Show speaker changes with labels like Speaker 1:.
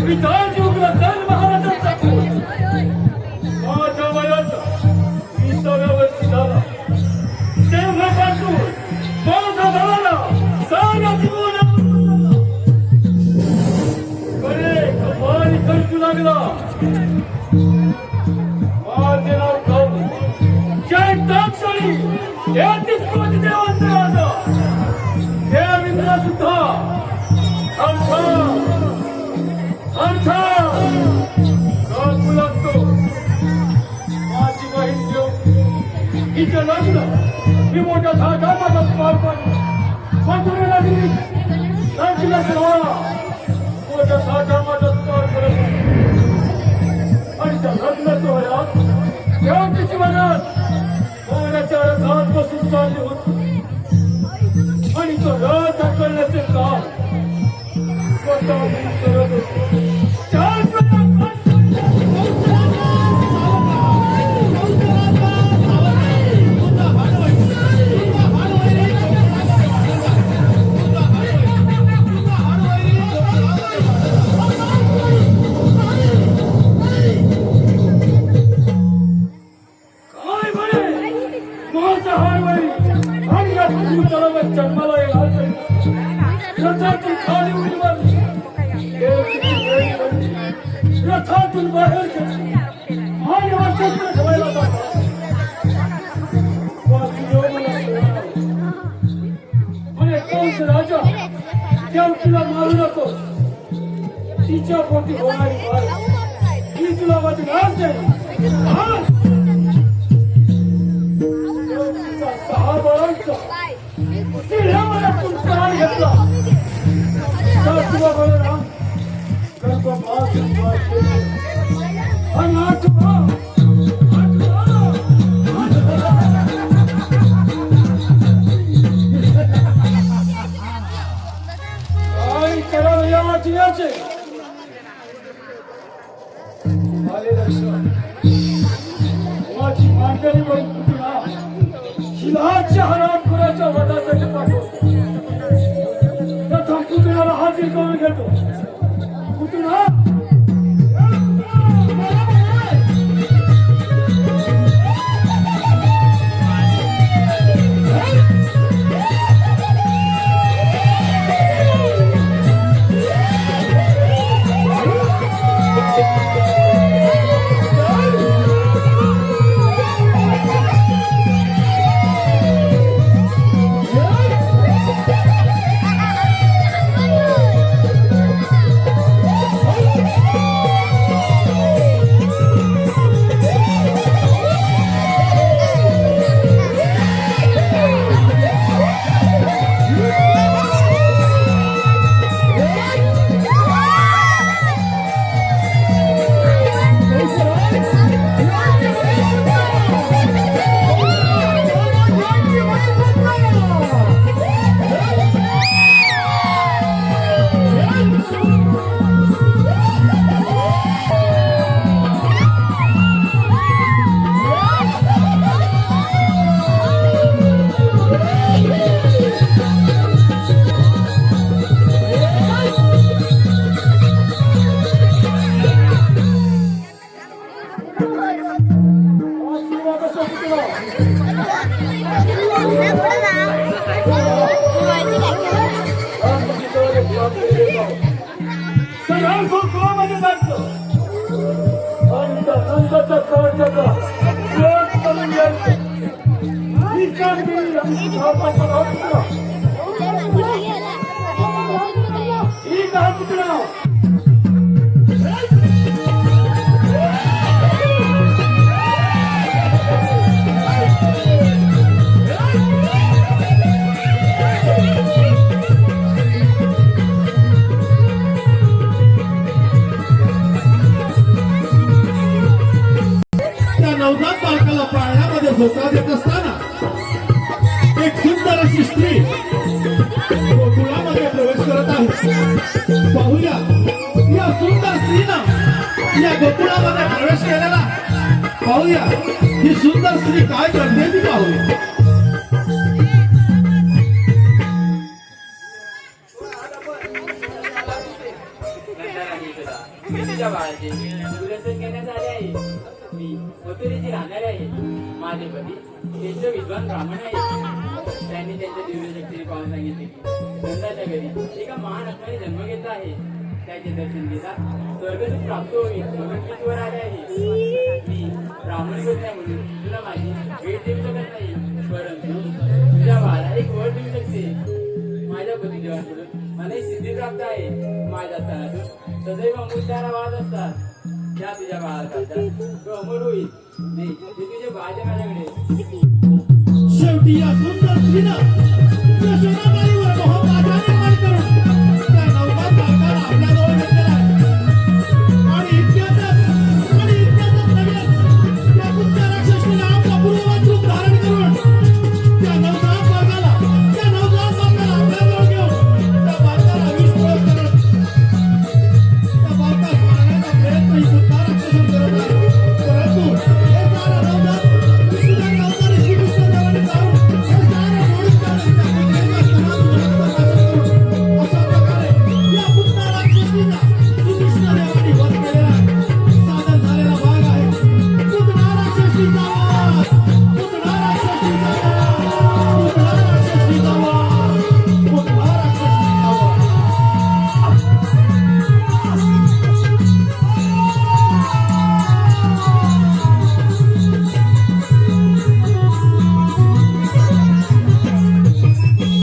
Speaker 1: पिताजी उग्रसेन महाराजांचा कोच माझ्या वयाचा 20व्या वर्षी झाला तेव्हापासून माझा भावाला सारा जीवन बरे कमाल खर्चू लागला माझे नाव खाऊ जय दाक्षरी हे दिसकोच देवांचं राजा हे मित्र सुद्धा लागतो माझी बहीण देव हिचं लग्न मी मोठ्या धाकामात पार पाडलं मथुरेला दिली सांगीला सोहळा मोठ्या धाकामात पार पडला आणि त्या लग्न सोहळ्यात देवतेची मनात सोहळ्याच्या रथात बसून चालली होती आणि तो रथ हाकलण्याचे काम स्वतः मी करत होतो जन्माला रथातून खाली उडी मारली रथातून बाहेर गेली आणि वाचन ठेवायला म्हणे कंस राजा देवकीला मारू नको तिच्या पोटी होणारी मार ही तुला वाचणार नाही 6 बाळांचा मला तुमचा हात घेतला सासूबा बळराम गर्भपात आणि आठवा काय करावं या वाचण्याचे आले लक्षात माझी मांडणी बहीण पुतळा शिलाच्या हरामखोराच्या वधासाठी पाठवतो प्रथम पुतळ्याला हाजीर करून घेतो पुतळा
Speaker 2: धोका देत असताना एक सुंदर अशी स्त्री गोकुळामध्ये प्रवेश करत आहे. पाहूया या सुंदर स्त्रीनं या गोकुळामध्ये प्रवेश केलेला. पाहूया ही सुंदर स्त्री काय करते ती पाहूया.
Speaker 3: नाही सुद्धा मी तुझ्या बाळाचे दुर्दर्शन करण्यास आले आहे. मी मथुरेची राहणारे आहे. माझे पती त्यांचे विद्वान ब्राह्मण आहे. त्यांनी त्यांच्या दिव्य शक्तीने पाहून सांगितले की नंदाच्या घरी एका महान आत्म्याने जन्म घेतला आहे. त्याचे दर्शन घेता स्वर्गसुख प्राप्त होईल म्हणून मी वर आले आहे. मी ब्राह्मण कन्या म्हणून तुला माझी भेट देऊ शकत नाही, परंतु तुझ्या बाळाला एक वर देऊ शकते. माझ्या पतिदेवांकडून मला एक सिद्धी प्राप्त आहे. माझ्या स्थानातून सदैव अमृतारा वाहत असतात. त्या तुझ्या बाळाला तो अमर होईल. नाही ते तुझे बाळाच्या माझ्याकडे.
Speaker 2: शेवटी या सुंदर स्त्रीनं